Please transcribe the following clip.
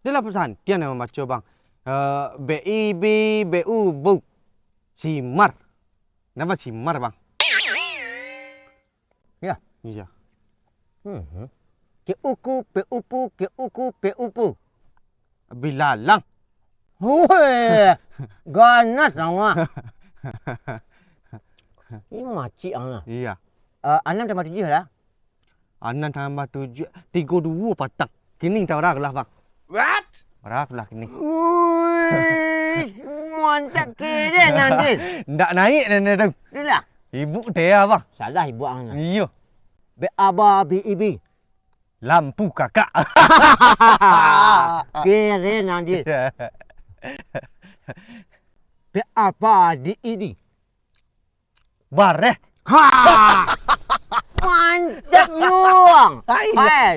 Dia lah pesan. Dia nama baca bang. BIB, BU, BU. Simar. Nama simar bang. Ya. Iya. Keuku, peupu, keuku, peupu. Bilalang. Hui, ganas sama. Ini makcik ang. Iya. 6 tambah 7 lah. 6 tambah 7. 32 patang. Kini tahu rak lah bang. What? Rak lah kini. Ui, mantap kira nanti. Ndak naik dan tu. Dia lah. Ibu dia bang. Salah ibu ang. Iya. Aba, BIB. Lampu kakak. Kira nanti. Apa di ini? Bar eh. Ha! Mantap nyuang. Hai. Hai.